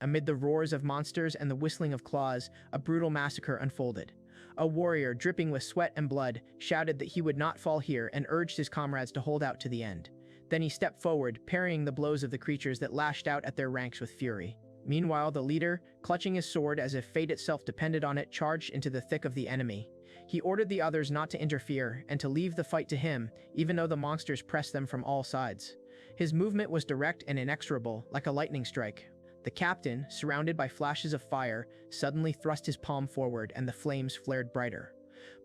Amid the roars of monsters and the whistling of claws, a brutal massacre unfolded. A warrior, dripping with sweat and blood, shouted that he would not fall here and urged his comrades to hold out to the end. Then he stepped forward, parrying the blows of the creatures that lashed out at their ranks with fury. Meanwhile, the leader, clutching his sword as if fate itself depended on it, charged into the thick of the enemy. He ordered the others not to interfere and to leave the fight to him, even though the monsters pressed them from all sides. His movement was direct and inexorable, like a lightning strike. The captain, surrounded by flashes of fire, suddenly thrust his palm forward and the flames flared brighter.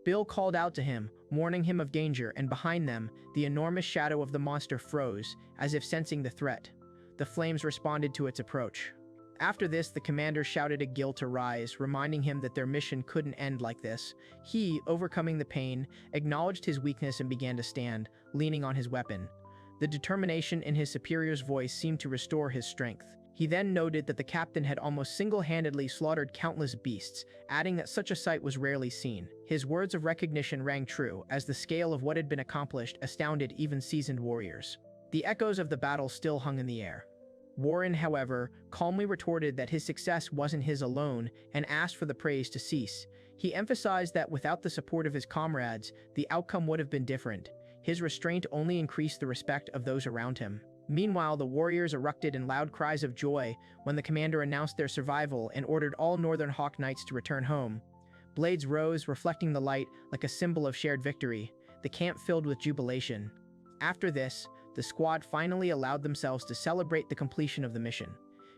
Bill called out to him, warning him of danger, and behind them, the enormous shadow of the monster froze, as if sensing the threat. The flames responded to its approach. After this, the commander shouted at Gil to rise, reminding him that their mission couldn't end like this. He, overcoming the pain, acknowledged his weakness and began to stand, leaning on his weapon. The determination in his superior's voice seemed to restore his strength. He then noted that the captain had almost single-handedly slaughtered countless beasts, adding that such a sight was rarely seen. His words of recognition rang true, as the scale of what had been accomplished astounded even seasoned warriors. The echoes of the battle still hung in the air. Warren, however, calmly retorted that his success wasn't his alone and asked for the praise to cease. He emphasized that without the support of his comrades, the outcome would have been different. His restraint only increased the respect of those around him. Meanwhile, the warriors erupted in loud cries of joy when the commander announced their survival and ordered all Northern Hawk Knights to return home. Blades rose, reflecting the light like a symbol of shared victory. The camp filled with jubilation. After this, the squad finally allowed themselves to celebrate the completion of the mission.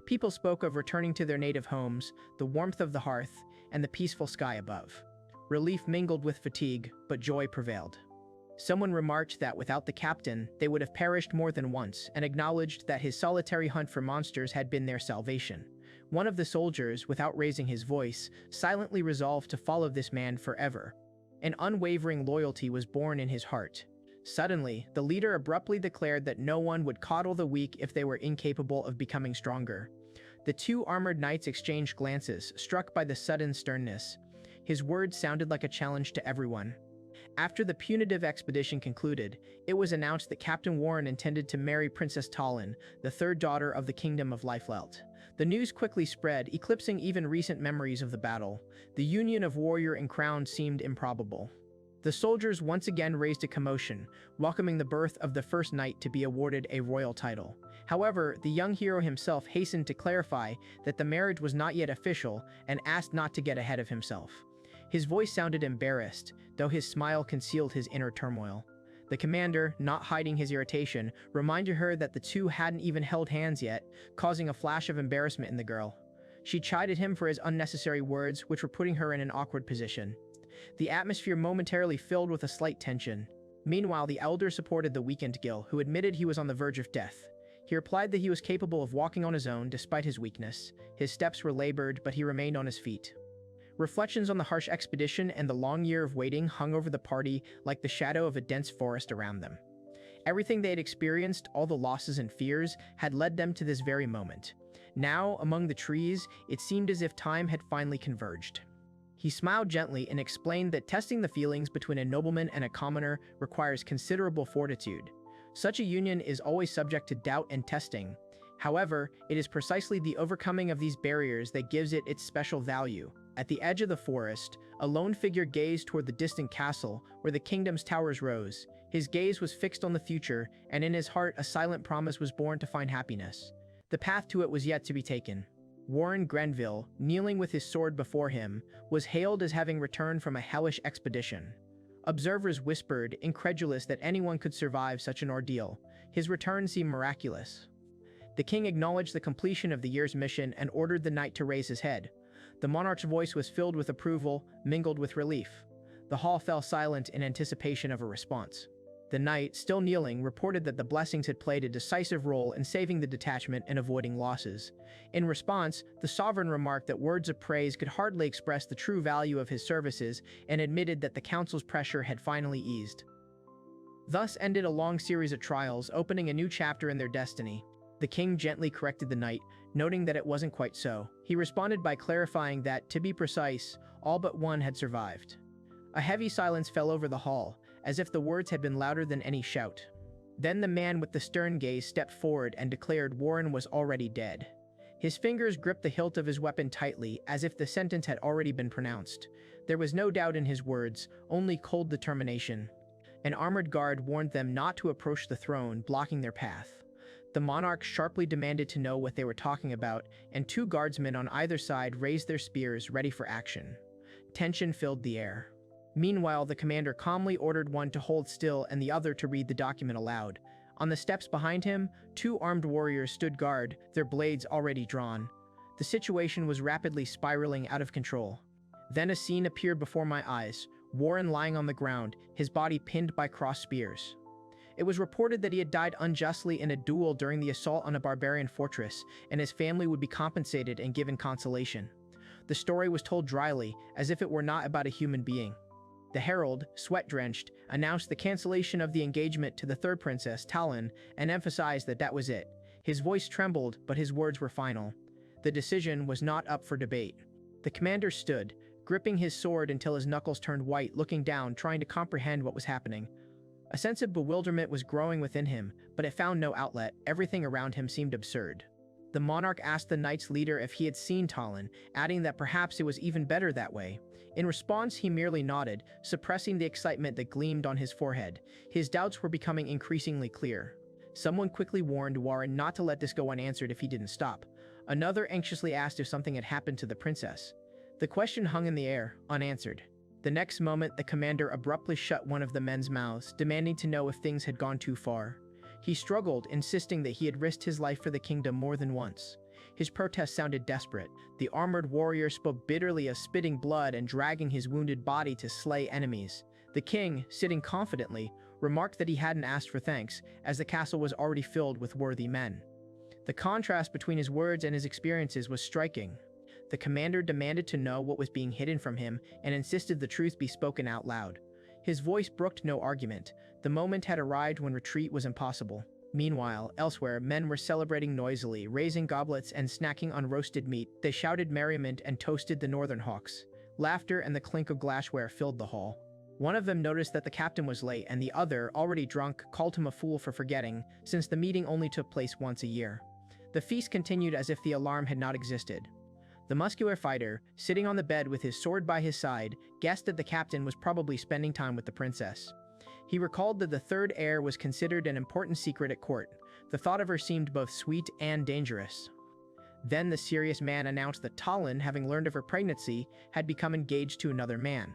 People spoke of returning to their native homes, the warmth of the hearth, and the peaceful sky above. Relief mingled with fatigue, but joy prevailed. Someone remarked that without the captain, they would have perished more than once, and acknowledged that his solitary hunt for monsters had been their salvation. One of the soldiers, without raising his voice, silently resolved to follow this man forever. An unwavering loyalty was born in his heart. Suddenly, the leader abruptly declared that no one would coddle the weak if they were incapable of becoming stronger. The two armored knights exchanged glances, struck by the sudden sternness. His words sounded like a challenge to everyone. After the punitive expedition concluded, it was announced that Captain Warren intended to marry Princess Talon, the third daughter of the Kingdom of Lifelelt. The news quickly spread, eclipsing even recent memories of the battle. The union of warrior and crown seemed improbable. The soldiers once again raised a commotion, welcoming the birth of the first knight to be awarded a royal title. However, the young hero himself hastened to clarify that the marriage was not yet official and asked not to get ahead of himself. His voice sounded embarrassed, though his smile concealed his inner turmoil. The commander, not hiding his irritation, reminded her that the two hadn't even held hands yet, causing a flash of embarrassment in the girl. She chided him for his unnecessary words, which were putting her in an awkward position. The atmosphere momentarily filled with a slight tension. Meanwhile, the elder supported the weakened Gil, who admitted he was on the verge of death. He replied that he was capable of walking on his own despite his weakness. His steps were labored, but he remained on his feet. Reflections on the harsh expedition and the long year of waiting hung over the party like the shadow of a dense forest around them. Everything they had experienced, all the losses and fears, had led them to this very moment. Now, among the trees, it seemed as if time had finally converged. He smiled gently and explained that testing the feelings between a nobleman and a commoner requires considerable fortitude. Such a union is always subject to doubt and testing. However, it is precisely the overcoming of these barriers that gives it its special value. At the edge of the forest, a lone figure gazed toward the distant castle where the kingdom's towers rose. His gaze was fixed on the future, and in his heart a silent promise was born to find happiness. The path to it was yet to be taken. Warren Grenville, kneeling with his sword before him, was hailed as having returned from a hellish expedition. Observers whispered, incredulous that anyone could survive such an ordeal. His return seemed miraculous. The king acknowledged the completion of the year's mission and ordered the knight to raise his head. The monarch's voice was filled with approval, mingled with relief. The hall fell silent in anticipation of a response. The knight, still kneeling, reported that the blessings had played a decisive role in saving the detachment and avoiding losses. In response, the sovereign remarked that words of praise could hardly express the true value of his services and admitted that the council's pressure had finally eased. Thus ended a long series of trials, opening a new chapter in their destiny. The king gently corrected the knight, noting that it wasn't quite so. He responded by clarifying that, to be precise, all but one had survived. A heavy silence fell over the hall, as if the words had been louder than any shout. Then the man with the stern gaze stepped forward and declared Warren was already dead. His fingers gripped the hilt of his weapon tightly, as if the sentence had already been pronounced. There was no doubt in his words, only cold determination. An armored guard warned them not to approach the throne, blocking their path. The monarch sharply demanded to know what they were talking about, and two guardsmen on either side raised their spears, ready for action. Tension filled the air. Meanwhile, the commander calmly ordered one to hold still and the other to read the document aloud. On the steps behind him, two armed warriors stood guard, their blades already drawn. The situation was rapidly spiraling out of control. Then a scene appeared before my eyes, Warren lying on the ground, his body pinned by crossed spears. It was reported that he had died unjustly in a duel during the assault on a barbarian fortress, and his family would be compensated and given consolation. The story was told dryly, as if it were not about a human being. The herald, sweat-drenched, announced the cancellation of the engagement to the third princess, Talon, and emphasized that that was it. His voice trembled, but his words were final. The decision was not up for debate. The commander stood, gripping his sword until his knuckles turned white, looking down, trying to comprehend what was happening. A sense of bewilderment was growing within him, but it found no outlet. Everything around him seemed absurd. The monarch asked the knight's leader if he had seen Talon, adding that perhaps it was even better that way. In response, he merely nodded, suppressing the excitement that gleamed on his forehead. His doubts were becoming increasingly clear. Someone quickly warned Warren not to let this go unanswered if he didn't stop. Another anxiously asked if something had happened to the princess. The question hung in the air, unanswered. The next moment, the commander abruptly shut one of the men's mouths, demanding to know if things had gone too far. He struggled, insisting that he had risked his life for the kingdom more than once. His protest sounded desperate. The armored warrior spoke bitterly of spitting blood and dragging his wounded body to slay enemies. The king, sitting confidently, remarked that he hadn't asked for thanks, as the castle was already filled with worthy men. The contrast between his words and his experiences was striking. The commander demanded to know what was being hidden from him and insisted the truth be spoken out loud. His voice brooked no argument. The moment had arrived when retreat was impossible. Meanwhile, elsewhere, men were celebrating noisily, raising goblets and snacking on roasted meat. They shouted merriment and toasted the northern hawks. Laughter and the clink of glassware filled the hall. One of them noticed that the captain was late, and the other, already drunk, called him a fool for forgetting, since the meeting only took place once a year. The feast continued as if the alarm had not existed. The muscular fighter, sitting on the bed with his sword by his side, guessed that the captain was probably spending time with the princess. He recalled that the third heir was considered an important secret at court. The thought of her seemed both sweet and dangerous. Then the serious man announced that Talon, having learned of her pregnancy, had become engaged to another man.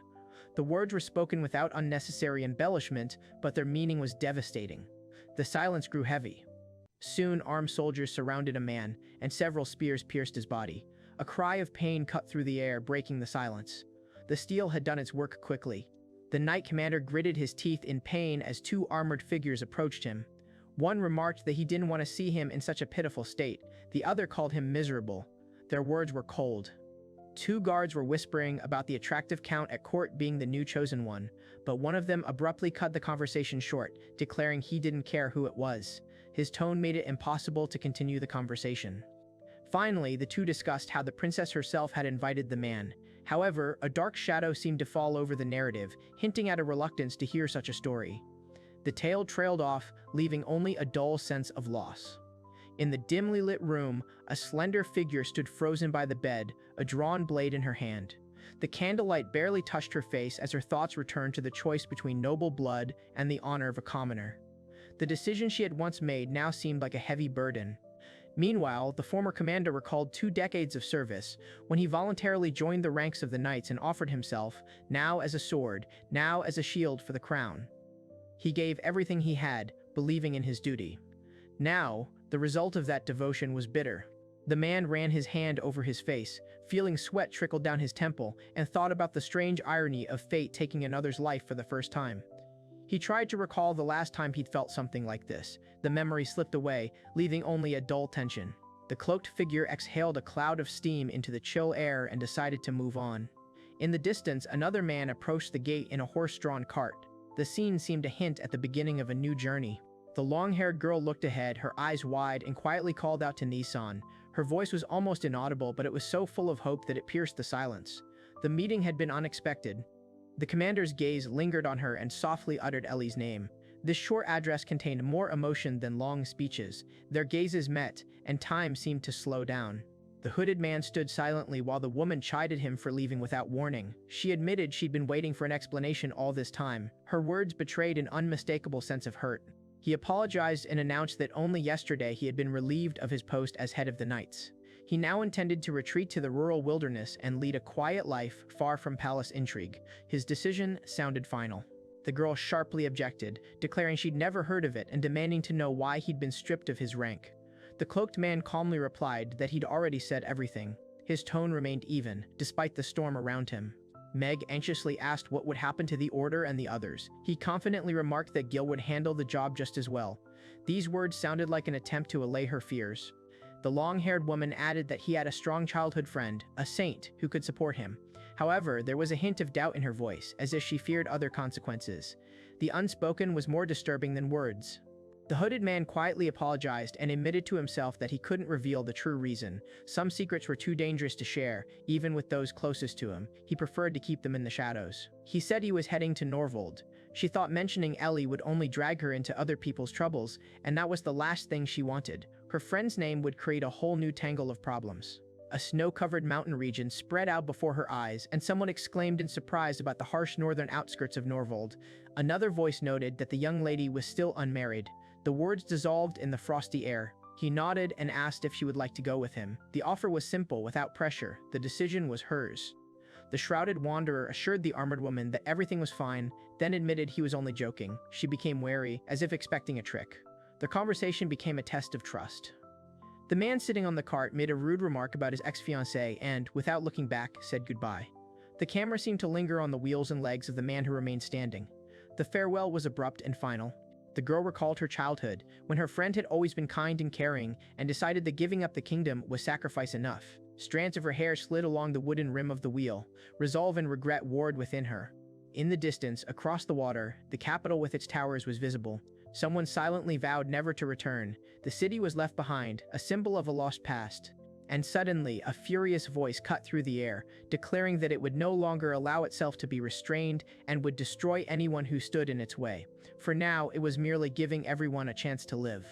The words were spoken without unnecessary embellishment, but their meaning was devastating. The silence grew heavy. Soon, armed soldiers surrounded a man, and several spears pierced his body. A cry of pain cut through the air, breaking the silence. The steel had done its work quickly. The knight commander gritted his teeth in pain as two armored figures approached him. One remarked that he didn't want to see him in such a pitiful state. The other called him miserable. Their words were cold. Two guards were whispering about the attractive count at court being the new chosen one, but one of them abruptly cut the conversation short, declaring he didn't care who it was. His tone made it impossible to continue the conversation. Finally, the two discussed how the princess herself had invited the man. However, a dark shadow seemed to fall over the narrative, hinting at a reluctance to hear such a story. The tale trailed off, leaving only a dull sense of loss. In the dimly lit room, a slender figure stood frozen by the bed, a drawn blade in her hand. The candlelight barely touched her face as her thoughts returned to the choice between noble blood and the honor of a commoner. The decision she had once made now seemed like a heavy burden. Meanwhile, the former commander recalled 2 decades of service, when he voluntarily joined the ranks of the knights and offered himself, now as a sword, now as a shield for the crown. He gave everything he had, believing in his duty. Now, the result of that devotion was bitter. The man ran his hand over his face, feeling sweat trickle down his temple, and thought about the strange irony of fate taking another's life for the first time. He tried to recall the last time he'd felt something like this. The memory slipped away, leaving only a dull tension. The cloaked figure exhaled a cloud of steam into the chill air and decided to move on. In the distance, another man approached the gate in a horse-drawn cart. The scene seemed to hint at the beginning of a new journey. The long-haired girl looked ahead, her eyes wide, and quietly called out to Nissan. Her voice was almost inaudible, but it was so full of hope that it pierced the silence. The meeting had been unexpected. The commander's gaze lingered on her and softly uttered Ellie's name. This short address contained more emotion than long speeches. Their gazes met, and time seemed to slow down. The hooded man stood silently while the woman chided him for leaving without warning. She admitted she'd been waiting for an explanation all this time. Her words betrayed an unmistakable sense of hurt. He apologized and announced that only yesterday he had been relieved of his post as head of the Knights. He now intended to retreat to the rural wilderness and lead a quiet life far from palace intrigue. His decision sounded final. The girl sharply objected, declaring she'd never heard of it and demanding to know why he'd been stripped of his rank. The cloaked man calmly replied that he'd already said everything. His tone remained even, despite the storm around him. Meg anxiously asked what would happen to the Order and the others. He confidently remarked that Gil would handle the job just as well. These words sounded like an attempt to allay her fears. The long-haired woman added that he had a strong childhood friend, a saint, who could support him. However, there was a hint of doubt in her voice, as if she feared other consequences. The unspoken was more disturbing than words. The hooded man quietly apologized and admitted to himself that he couldn't reveal the true reason. Some secrets were too dangerous to share, even with those closest to him. He preferred to keep them in the shadows. He said he was heading to Norvold. She thought mentioning Ellie would only drag her into other people's troubles, and that was the last thing she wanted. Her friend's name would create a whole new tangle of problems. A snow-covered mountain region spread out before her eyes, and someone exclaimed in surprise about the harsh northern outskirts of Norvold. Another voice noted that the young lady was still unmarried. The words dissolved in the frosty air. He nodded and asked if she would like to go with him. The offer was simple, without pressure. The decision was hers. The shrouded wanderer assured the armored woman that everything was fine, then admitted he was only joking. She became wary, as if expecting a trick. The conversation became a test of trust. The man sitting on the cart made a rude remark about his ex-fiancée and, without looking back, said goodbye. The camera seemed to linger on the wheels and legs of the man who remained standing. The farewell was abrupt and final. The girl recalled her childhood, when her friend had always been kind and caring, and decided that giving up the kingdom was sacrifice enough. Strands of her hair slid along the wooden rim of the wheel. Resolve and regret warred within her. In the distance, across the water, the capital with its towers was visible. Someone silently vowed never to return. The city was left behind, a symbol of a lost past. And suddenly, a furious voice cut through the air, declaring that it would no longer allow itself to be restrained and would destroy anyone who stood in its way. For now, it was merely giving everyone a chance to live.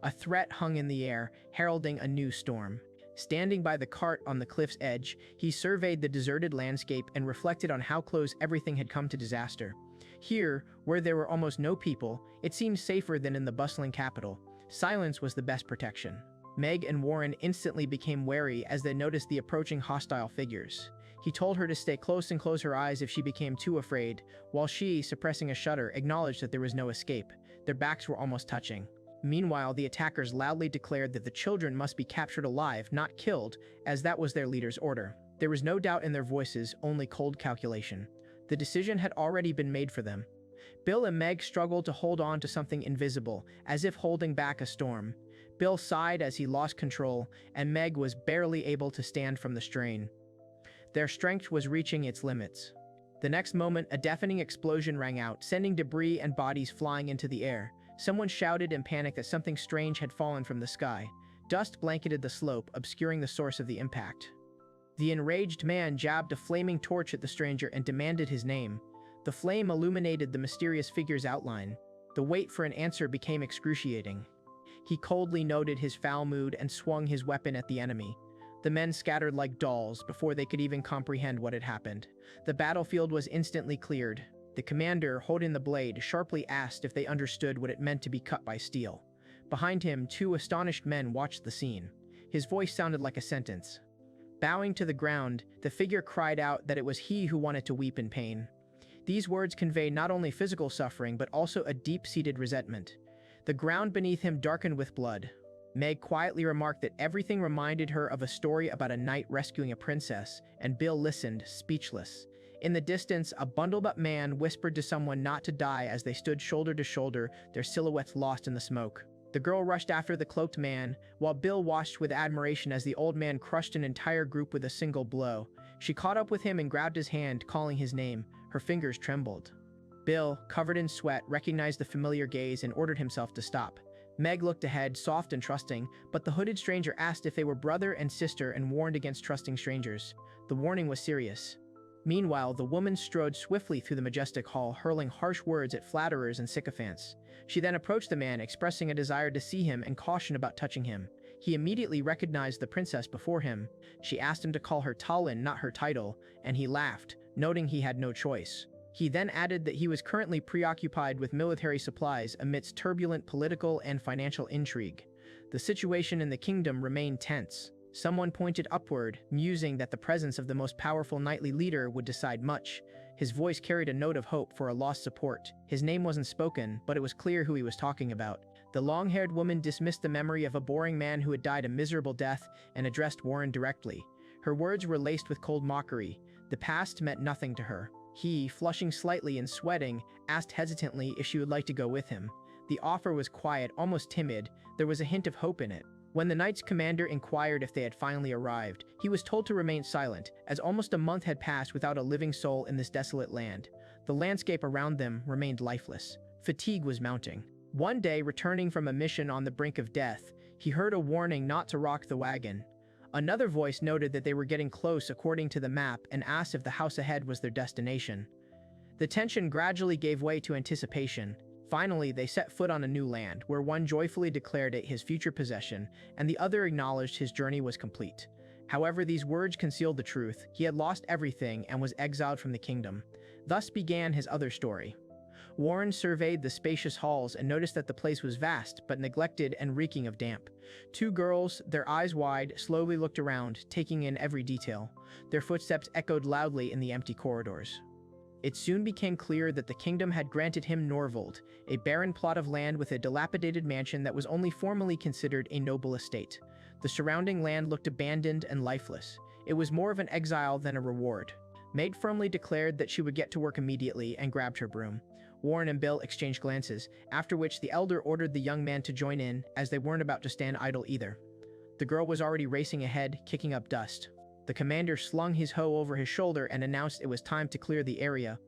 A threat hung in the air, heralding a new storm. Standing by the cart on the cliff's edge, he surveyed the deserted landscape and reflected on how close everything had come to disaster. Here, where there were almost no people, it seemed safer than in the bustling capital. Silence was the best protection. Meg and Warren instantly became wary as they noticed the approaching hostile figures. He told her to stay close and close her eyes if she became too afraid, while she, suppressing a shudder, acknowledged that there was no escape. Their backs were almost touching. Meanwhile, the attackers loudly declared that the children must be captured alive, not killed, as that was their leader's order. There was no doubt in their voices, only cold calculation. The decision had already been made for them. Bill and Meg struggled to hold on to something invisible, as if holding back a storm. Bill sighed as he lost control, and Meg was barely able to stand from the strain. Their strength was reaching its limits. The next moment, a deafening explosion rang out, sending debris and bodies flying into the air. Someone shouted in panic that something strange had fallen from the sky. Dust blanketed the slope, obscuring the source of the impact. The enraged man jabbed a flaming torch at the stranger and demanded his name. The flame illuminated the mysterious figure's outline. The wait for an answer became excruciating. He coldly noted his foul mood and swung his weapon at the enemy. The men scattered like dolls before they could even comprehend what had happened. The battlefield was instantly cleared. The commander, holding the blade, sharply asked if they understood what it meant to be cut by steel. Behind him, two astonished men watched the scene. His voice sounded like a sentence. Bowing to the ground, the figure cried out that it was he who wanted to weep in pain. These words convey not only physical suffering but also a deep-seated resentment. The ground beneath him darkened with blood. Meg quietly remarked that everything reminded her of a story about a knight rescuing a princess, and Bill listened, speechless. In the distance, a bundled-up man whispered to someone not to die as they stood shoulder to shoulder, their silhouettes lost in the smoke. The girl rushed after the cloaked man, while Bill watched with admiration as the old man crushed an entire group with a single blow. She caught up with him and grabbed his hand, calling his name. Her fingers trembled. Bill, covered in sweat, recognized the familiar gaze and ordered himself to stop. Meg looked ahead, soft and trusting, but the hooded stranger asked if they were brother and sister and warned against trusting strangers. The warning was serious. Meanwhile, the woman strode swiftly through the majestic hall, hurling harsh words at flatterers and sycophants. She then approached the man, expressing a desire to see him and caution about touching him. He immediately recognized the princess before him. She asked him to call her Talin, not her title, and he laughed, noting he had no choice. He then added that he was currently preoccupied with military supplies amidst turbulent political and financial intrigue. The situation in the kingdom remained tense. Someone pointed upward, musing that the presence of the most powerful knightly leader would decide much. His voice carried a note of hope for a lost support. His name wasn't spoken, but it was clear who he was talking about. The long-haired woman dismissed the memory of a boring man who had died a miserable death and addressed Warren directly. Her words were laced with cold mockery. The past meant nothing to her. He, flushing slightly and sweating, asked hesitantly if she would like to go with him. The offer was quiet, almost timid. There was a hint of hope in it. When the knight's commander inquired if they had finally arrived, he was told to remain silent, as almost a month had passed without a living soul in this desolate land. The landscape around them remained lifeless. Fatigue was mounting. One day, returning from a mission on the brink of death, he heard a warning not to rock the wagon. Another voice noted that they were getting close according to the map and asked if the house ahead was their destination. The tension gradually gave way to anticipation. Finally, they set foot on a new land, where one joyfully declared it his future possession, and the other acknowledged his journey was complete. However, these words concealed the truth. He had lost everything and was exiled from the kingdom. Thus began his other story. Warren surveyed the spacious halls and noticed that the place was vast, but neglected and reeking of damp. Two girls, their eyes wide, slowly looked around, taking in every detail. Their footsteps echoed loudly in the empty corridors. It soon became clear that the kingdom had granted him Norvold, a barren plot of land with a dilapidated mansion that was only formally considered a noble estate. The surrounding land looked abandoned and lifeless. It was more of an exile than a reward. Meg firmly declared that she would get to work immediately and grabbed her broom. Warren and Bill exchanged glances, after which the elder ordered the young man to join in, as they weren't about to stand idle either. The girl was already racing ahead, kicking up dust. The commander slung his hoe over his shoulder and announced it was time to clear the area.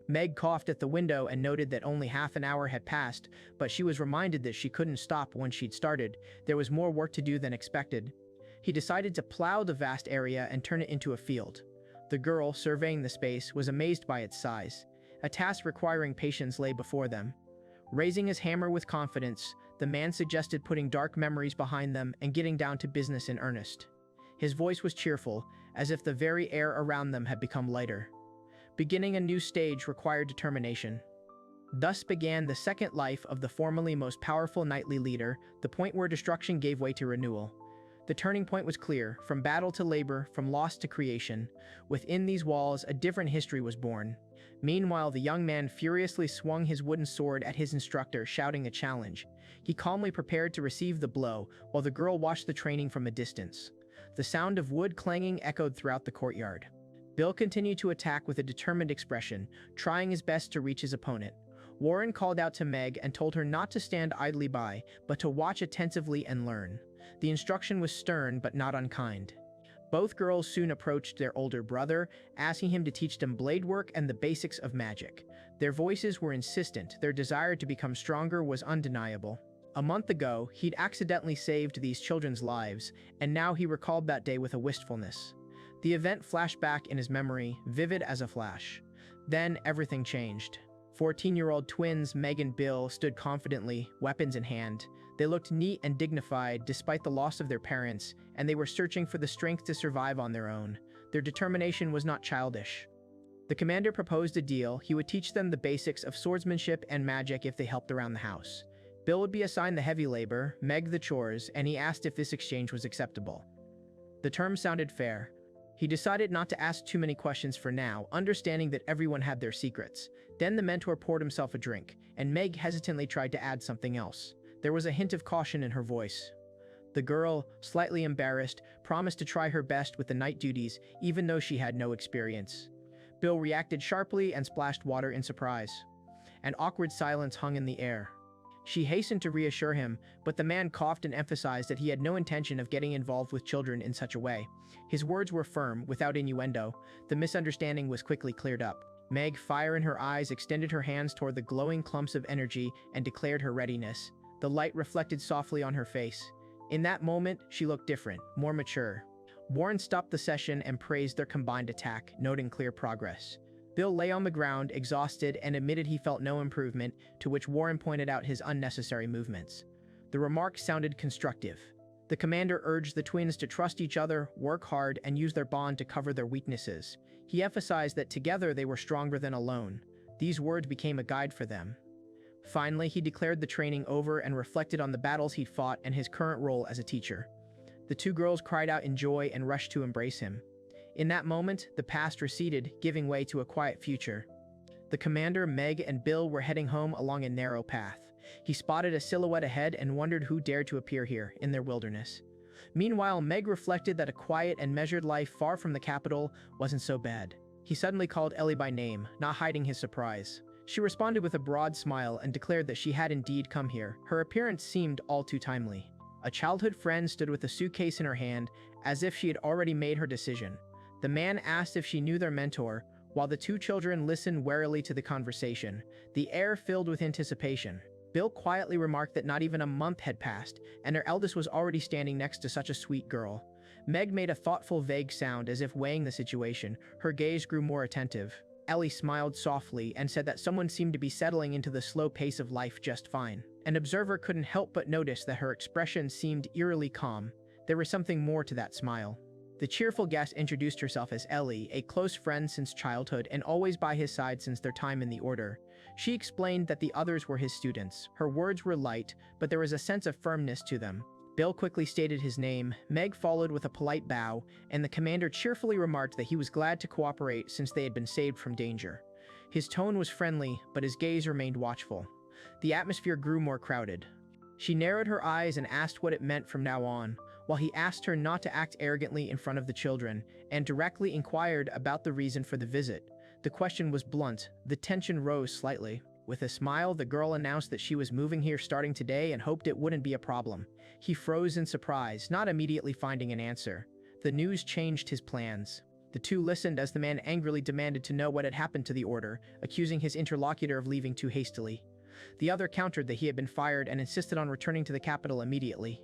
Meg coughed at the window and noted that only half an hour had passed, but she was reminded that she couldn't stop once she'd started. There was more work to do than expected. He decided to plow the vast area and turn it into a field. The girl, surveying the space, was amazed by its size. A task requiring patience lay before them. Raising his hammer with confidence, the man suggested putting dark memories behind them and getting down to business in earnest. His voice was cheerful, as if the very air around them had become lighter. Beginning a new stage required determination. Thus began the second life of the formerly most powerful knightly leader, the point where destruction gave way to renewal. The turning point was clear, from battle to labor, from loss to creation. Within these walls, a different history was born. Meanwhile, the young man furiously swung his wooden sword at his instructor, shouting a challenge. He calmly prepared to receive the blow, while the girl watched the training from a distance. The sound of wood clanging echoed throughout the courtyard. Bill continued to attack with a determined expression, trying his best to reach his opponent. Warren called out to Meg and told her not to stand idly by, but to watch attentively and learn. The instruction was stern but not unkind. Both girls soon approached their older brother, asking him to teach them blade work and the basics of magic. Their voices were insistent, their desire to become stronger was undeniable. A month ago, he'd accidentally saved these children's lives, and now he recalled that day with a wistfulness. The event flashed back in his memory, vivid as a flash. Then everything changed. 14-year-old twins Meg and Bill stood confidently, weapons in hand. They looked neat and dignified despite the loss of their parents, and they were searching for the strength to survive on their own. Their determination was not childish. The commander proposed a deal. He would teach them the basics of swordsmanship and magic if they helped around the house. Bill would be assigned the heavy labor, Meg the chores, and he asked if this exchange was acceptable. The terms sounded fair. He decided not to ask too many questions for now, understanding that everyone had their secrets. Then the mentor poured himself a drink, and Meg hesitantly tried to add something else. There was a hint of caution in her voice. The girl, slightly embarrassed, promised to try her best with the night duties, even though she had no experience. Bill reacted sharply and splashed water in surprise. An awkward silence hung in the air. She hastened to reassure him, but the man coughed and emphasized that he had no intention of getting involved with children in such a way. His words were firm, without innuendo. The misunderstanding was quickly cleared up. Meg, fire in her eyes, extended her hands toward the glowing clumps of energy and declared her readiness. The light reflected softly on her face. In that moment, she looked different, more mature. Warren stopped the session and praised their combined attack, noting clear progress. Bill lay on the ground, exhausted, and admitted he felt no improvement, to which Warren pointed out his unnecessary movements. The remark sounded constructive. The commander urged the twins to trust each other, work hard, and use their bond to cover their weaknesses. He emphasized that together they were stronger than alone. These words became a guide for them. Finally, he declared the training over and reflected on the battles he'd fought and his current role as a teacher. The two girls cried out in joy and rushed to embrace him. In that moment, the past receded, giving way to a quiet future. The commander, Meg, and Bill were heading home along a narrow path. He spotted a silhouette ahead and wondered who dared to appear here, in their wilderness. Meanwhile, Meg reflected that a quiet and measured life far from the capital wasn't so bad. He suddenly called Ellie by name, not hiding his surprise. She responded with a broad smile and declared that she had indeed come here. Her appearance seemed all too timely. A childhood friend stood with a suitcase in her hand, as if she had already made her decision. The man asked if she knew their mentor, while the two children listened warily to the conversation, the air filled with anticipation. Bill quietly remarked that not even a month had passed, and her eldest was already standing next to such a sweet girl. Meg made a thoughtful, vague sound as if weighing the situation. Her gaze grew more attentive. Ellie smiled softly and said that someone seemed to be settling into the slow pace of life just fine. An observer couldn't help but notice that her expression seemed eerily calm. There was something more to that smile. The cheerful guest introduced herself as Ellie, a close friend since childhood and always by his side since their time in the Order. She explained that the others were his students. Her words were light, but there was a sense of firmness to them. Bill quickly stated his name, Meg followed with a polite bow, and the commander cheerfully remarked that he was glad to cooperate since they had been saved from danger. His tone was friendly, but his gaze remained watchful. The atmosphere grew more crowded. She narrowed her eyes and asked what it meant from now on, while he asked her not to act arrogantly in front of the children, and directly inquired about the reason for the visit. The question was blunt. The tension rose slightly. With a smile, the girl announced that she was moving here starting today and hoped it wouldn't be a problem. He froze in surprise, not immediately finding an answer. The news changed his plans. The two listened as the man angrily demanded to know what had happened to the Order, accusing his interlocutor of leaving too hastily. The other countered that he had been fired and insisted on returning to the capital immediately.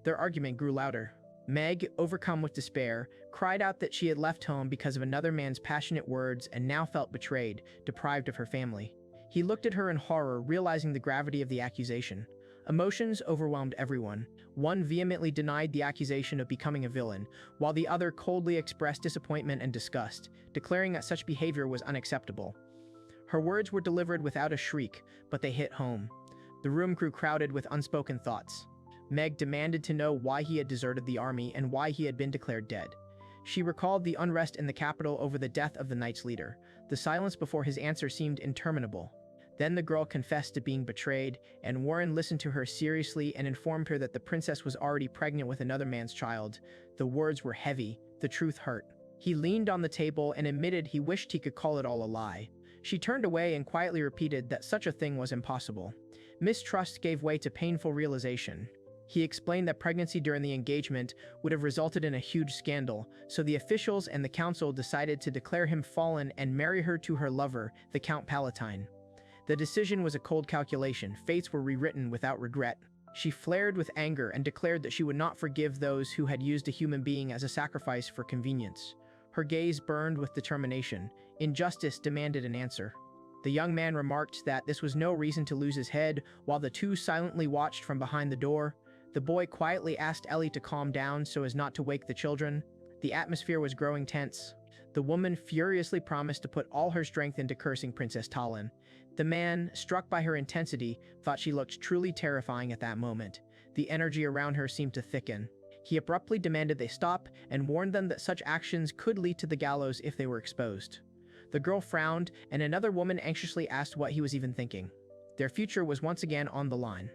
Their argument grew louder. Meg, overcome with despair, cried out that she had left home because of another man's passionate words and now felt betrayed, deprived of her family. He looked at her in horror, realizing the gravity of the accusation. Emotions overwhelmed everyone. One vehemently denied the accusation of becoming a villain, while the other coldly expressed disappointment and disgust, declaring that such behavior was unacceptable. Her words were delivered without a shriek, but they hit home. The room grew crowded with unspoken thoughts. Meg demanded to know why he had deserted the army and why he had been declared dead. She recalled the unrest in the capital over the death of the knight's leader. The silence before his answer seemed interminable. Then the girl confessed to being betrayed, and Warren listened to her seriously and informed her that the princess was already pregnant with another man's child. The words were heavy. The truth hurt. He leaned on the table and admitted he wished he could call it all a lie. She turned away and quietly repeated that such a thing was impossible. Mistrust gave way to painful realization. He explained that pregnancy during the engagement would have resulted in a huge scandal, so the officials and the council decided to declare him fallen and marry her to her lover, the Count Palatine. The decision was a cold calculation. Fates were rewritten without regret. She flared with anger and declared that she would not forgive those who had used a human being as a sacrifice for convenience. Her gaze burned with determination. Injustice demanded an answer. The young man remarked that this was no reason to lose his head, while the two silently watched from behind the door. The boy quietly asked Ellie to calm down so as not to wake the children. The atmosphere was growing tense. The woman furiously promised to put all her strength into cursing Princess Talon. The man, struck by her intensity, thought she looked truly terrifying at that moment. The energy around her seemed to thicken. He abruptly demanded they stop and warned them that such actions could lead to the gallows if they were exposed. The girl frowned, and another woman anxiously asked what he was even thinking. Their future was once again on the line.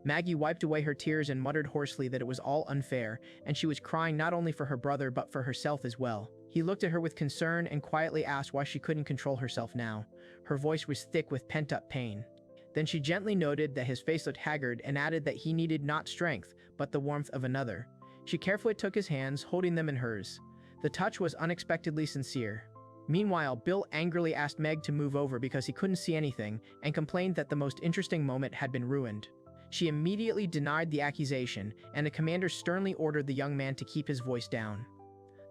Maggie wiped away her tears and muttered hoarsely that it was all unfair, and she was crying not only for her brother but for herself as well. He looked at her with concern and quietly asked why she couldn't control herself now. Her voice was thick with pent-up pain. Then she gently noted that his face looked haggard and added that he needed not strength, but the warmth of another. She carefully took his hands, holding them in hers. The touch was unexpectedly sincere. Meanwhile, Bill angrily asked Meg to move over because he couldn't see anything and complained that the most interesting moment had been ruined. She immediately denied the accusation, and the commander sternly ordered the young man to keep his voice down.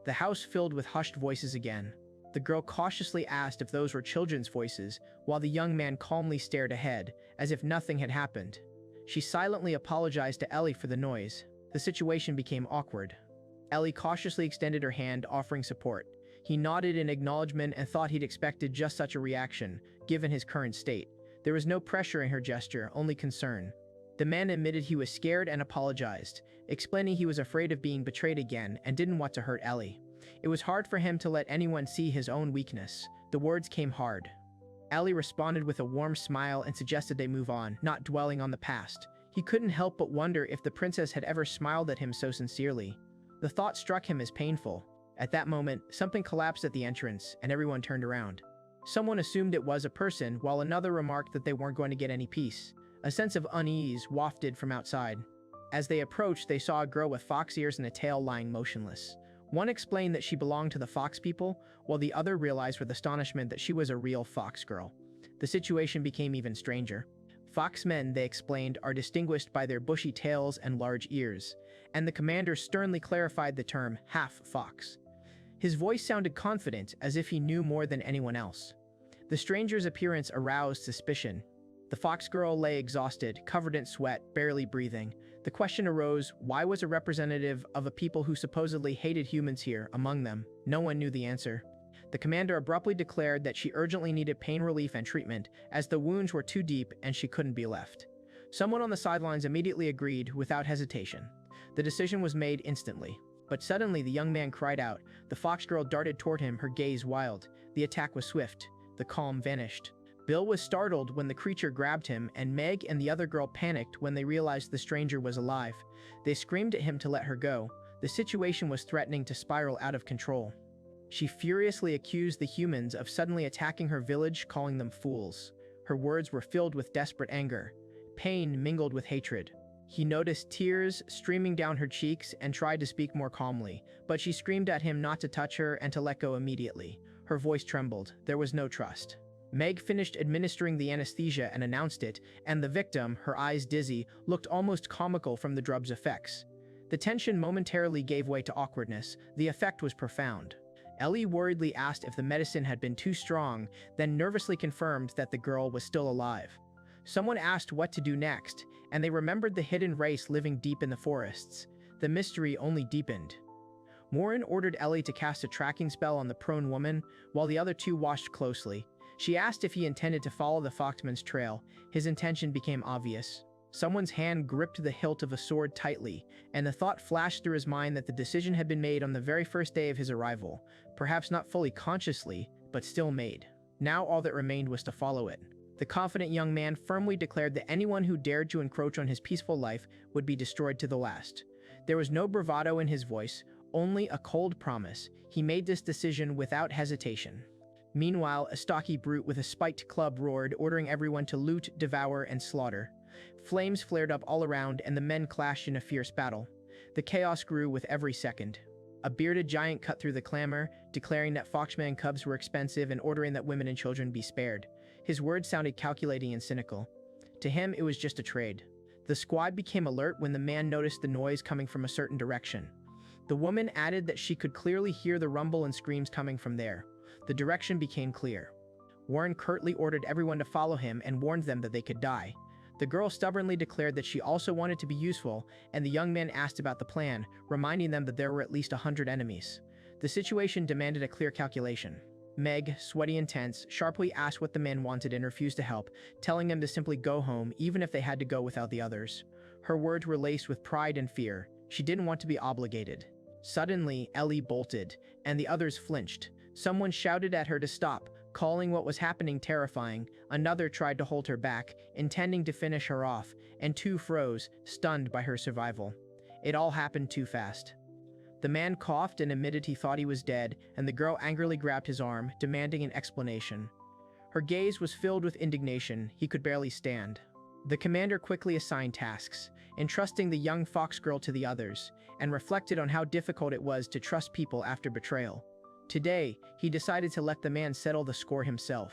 The house filled with hushed voices again. The girl cautiously asked if those were children's voices, while the young man calmly stared ahead, as if nothing had happened. She silently apologized to Ellie for the noise. The situation became awkward. Ellie cautiously extended her hand, offering support. He nodded in acknowledgement and thought he'd expected just such a reaction, given his current state. There was no pressure in her gesture, only concern. The man admitted he was scared and apologized, explaining he was afraid of being betrayed again and didn't want to hurt Ellie. It was hard for him to let anyone see his own weakness. The words came hard. Ellie responded with a warm smile and suggested they move on, not dwelling on the past. He couldn't help but wonder if the princess had ever smiled at him so sincerely. The thought struck him as painful. At that moment, something collapsed at the entrance, and everyone turned around. Someone assumed it was a person, while another remarked that they weren't going to get any peace. A sense of unease wafted from outside. As they approached, they saw a girl with fox ears and a tail lying motionless. One explained that she belonged to the fox people, while the other realized with astonishment that she was a real fox girl. The situation became even stranger. Foxmen, they explained, are distinguished by their bushy tails and large ears, and the commander sternly clarified the term half-fox. His voice sounded confident, as if he knew more than anyone else. The stranger's appearance aroused suspicion. The fox girl lay exhausted, covered in sweat, barely breathing. The question arose, why was a representative of a people who supposedly hated humans here among them? No one knew the answer. The commander abruptly declared that she urgently needed pain relief and treatment, as the wounds were too deep and she couldn't be left. Someone on the sidelines immediately agreed without hesitation. The decision was made instantly. But suddenly the young man cried out. The fox girl darted toward him, her gaze wild. The attack was swift. The calm vanished. Bill was startled when the creature grabbed him, and Meg and the other girl panicked when they realized the stranger was alive. They screamed at him to let her go. The situation was threatening to spiral out of control. She furiously accused the humans of suddenly attacking her village, calling them fools. Her words were filled with desperate anger. Pain mingled with hatred. He noticed tears streaming down her cheeks and tried to speak more calmly, but she screamed at him not to touch her and to let go immediately. Her voice trembled. There was no trust. Meg finished administering the anesthesia and announced it, and the victim, her eyes dizzy, looked almost comical from the drug's effects. The tension momentarily gave way to awkwardness. The effect was profound. Ellie worriedly asked if the medicine had been too strong, then nervously confirmed that the girl was still alive. Someone asked what to do next, and they remembered the hidden race living deep in the forests. The mystery only deepened. Morin ordered Ellie to cast a tracking spell on the prone woman, while the other two watched closely. She asked if he intended to follow the foxman's trail. His intention became obvious. Someone's hand gripped the hilt of a sword tightly, and the thought flashed through his mind that the decision had been made on the very first day of his arrival, perhaps not fully consciously, but still made. Now all that remained was to follow it. The confident young man firmly declared that anyone who dared to encroach on his peaceful life would be destroyed to the last. There was no bravado in his voice, only a cold promise. He made this decision without hesitation. Meanwhile, a stocky brute with a spiked club roared, ordering everyone to loot, devour, and slaughter. Flames flared up all around, and the men clashed in a fierce battle. The chaos grew with every second. A bearded giant cut through the clamor, declaring that foxman cubs were expensive and ordering that women and children be spared. His words sounded calculating and cynical. To him, it was just a trade. The squad became alert when the man noticed the noise coming from a certain direction. The woman added that she could clearly hear the rumble and screams coming from there. The direction became clear. Warren curtly ordered everyone to follow him and warned them that they could die. The girl stubbornly declared that she also wanted to be useful, and the young man asked about the plan, reminding them that there were at least 100 enemies. The situation demanded a clear calculation. Meg, sweaty and tense, sharply asked what the men wanted and refused to help, telling them to simply go home even if they had to go without the others. Her words were laced with pride and fear. She didn't want to be obligated. Suddenly, Ellie bolted, and the others flinched. Someone shouted at her to stop, calling what was happening terrifying. Another tried to hold her back, intending to finish her off, and two froze, stunned by her survival. It all happened too fast. The man coughed and admitted he thought he was dead, and the girl angrily grabbed his arm, demanding an explanation. Her gaze was filled with indignation. He could barely stand. The commander quickly assigned tasks, entrusting the young fox girl to the others, and reflected on how difficult it was to trust people after betrayal. Today, he decided to let the man settle the score himself.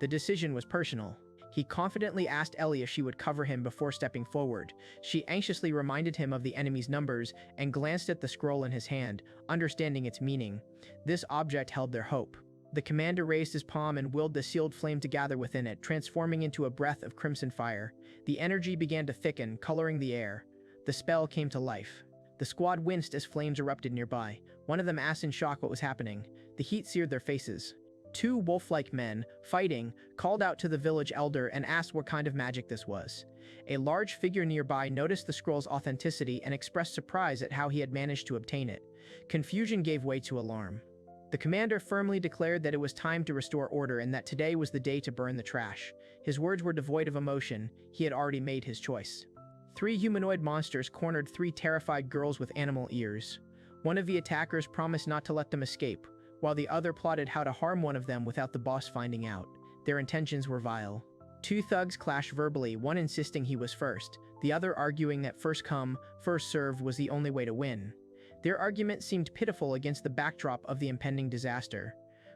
The decision was personal. He confidently asked Ellie if she would cover him before stepping forward. She anxiously reminded him of the enemy's numbers and glanced at the scroll in his hand, understanding its meaning. This object held their hope. The commander raised his palm and willed the sealed flame to gather within it, transforming into a breath of crimson fire. The energy began to thicken, coloring the air. The spell came to life. The squad winced as flames erupted nearby. One of them asked in shock what was happening. The heat seared their faces. Two wolf-like men, fighting, called out to the village elder and asked what kind of magic this was. A large figure nearby noticed the scroll's authenticity and expressed surprise at how he had managed to obtain it. Confusion gave way to alarm. The commander firmly declared that it was time to restore order and that today was the day to burn the trash. His words were devoid of emotion. He had already made his choice. 3 humanoid monsters cornered 3 terrified girls with animal ears. One of the attackers promised not to let them escape, while the other plotted how to harm one of them without the boss finding out. Their intentions were vile. 2 thugs clashed verbally, one insisting he was first, the other arguing that first come, first served was the only way to win. Their argument seemed pitiful against the backdrop of the impending disaster.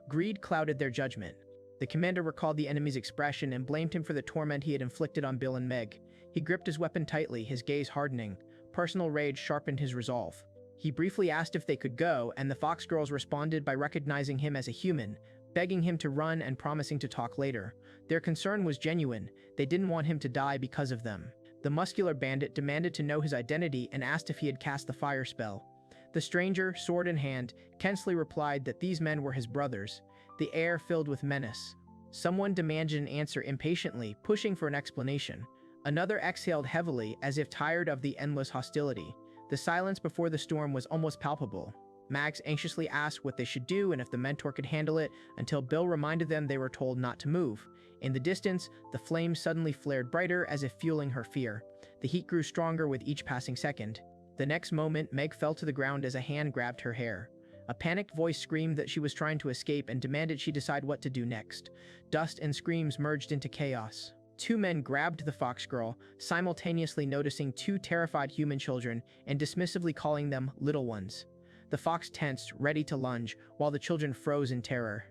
Greed clouded their judgment. The commander recalled the enemy's expression and blamed him for the torment he had inflicted on Bill and Meg. He gripped his weapon tightly, his gaze hardening. Personal rage sharpened his resolve. He briefly asked if they could go, and the Fox girls responded by recognizing him as a human, begging him to run and promising to talk later. Their concern was genuine. They didn't want him to die because of them. The muscular bandit demanded to know his identity and asked if he had cast the fire spell. The stranger, sword in hand, tensely replied that these men were his brothers. The air filled with menace. Someone demanded an answer impatiently, pushing for an explanation. Another exhaled heavily, as if tired of the endless hostility. The silence before the storm was almost palpable. Max anxiously asked what they should do and if the mentor could handle it, until Bill reminded them they were told not to move. In the distance, the flames suddenly flared brighter, as if fueling her fear. The heat grew stronger with each passing second. The next moment, Meg fell to the ground as a hand grabbed her hair. A panicked voice screamed that she was trying to escape and demanded she decide what to do next. Dust and screams merged into chaos. 2 men grabbed the fox girl, simultaneously noticing 2 terrified human children and dismissively calling them little ones. The fox tensed, ready to lunge, while the children froze in terror.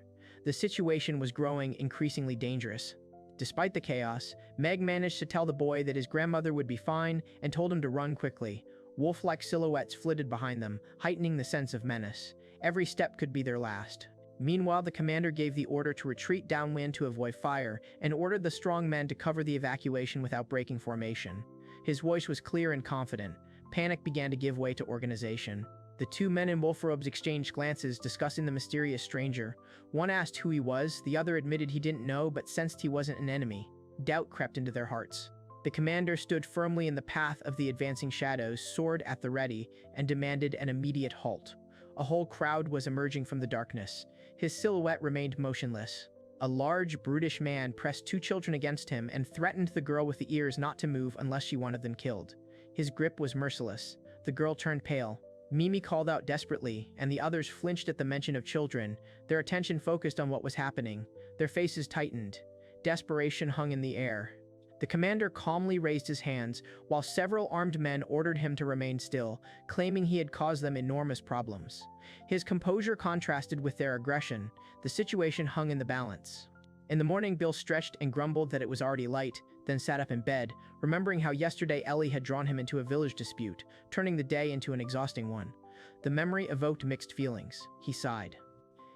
The situation was growing increasingly dangerous. Despite the chaos, Meg managed to tell the boy that his grandmother would be fine and told him to run quickly. Wolf-like silhouettes flitted behind them, heightening the sense of menace. Every step could be their last. Meanwhile, the commander gave the order to retreat downwind to avoid fire and ordered the strong men to cover the evacuation without breaking formation. His voice was clear and confident. Panic began to give way to organization. The 2 men in wolf robes exchanged glances, discussing the mysterious stranger. One asked who he was, the other admitted he didn't know but sensed he wasn't an enemy. Doubt crept into their hearts. The commander stood firmly in the path of the advancing shadows, sword at the ready, and demanded an immediate halt. A whole crowd was emerging from the darkness. His silhouette remained motionless. A large, brutish man pressed 2 children against him and threatened the girl with the ears not to move unless she wanted them killed. His grip was merciless. The girl turned pale. Mimi called out desperately, and the others flinched at the mention of children. Their attention focused on what was happening. Their faces tightened. Desperation hung in the air. The commander calmly raised his hands, while several armed men ordered him to remain still, claiming he had caused them enormous problems. His composure contrasted with their aggression. The situation hung in the balance. In the morning, Bill stretched and grumbled that it was already light, then sat up in bed, remembering how yesterday Ellie had drawn him into a village dispute, turning the day into an exhausting one. The memory evoked mixed feelings. He sighed.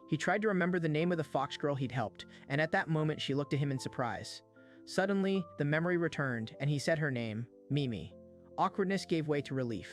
He tried to remember the name of the fox girl he'd helped, and at that moment she looked at him in surprise. Suddenly, the memory returned, and he said her name, Mimi. Awkwardness gave way to relief.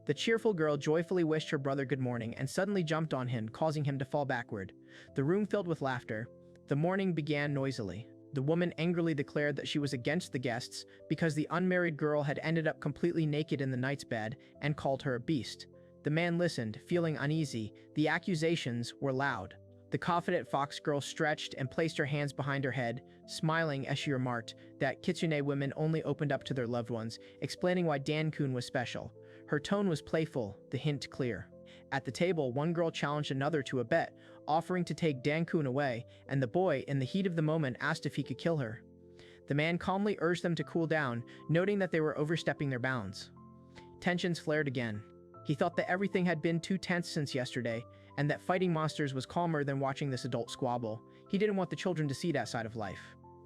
The cheerful girl joyfully wished her brother good morning and suddenly jumped on him, causing him to fall backward. The room filled with laughter. The morning began noisily. The woman angrily declared that she was against the guests because the unmarried girl had ended up completely naked in the knight's bed and called her a beast. The man listened, feeling uneasy. The accusations were loud. The confident fox girl stretched and placed her hands behind her head, smiling as she remarked that kitsune women only opened up to their loved ones, explaining why Dan-kun was special. Her tone was playful, the hint clear. At the table, one girl challenged another to a bet, offering to take Dan-kun away, and the boy, in the heat of the moment, asked if he could kill her. The man calmly urged them to cool down, noting that they were overstepping their bounds. Tensions flared again. He thought that everything had been too tense since yesterday, and that fighting monsters was calmer than watching this adult squabble. He didn't want the children to see that side of life.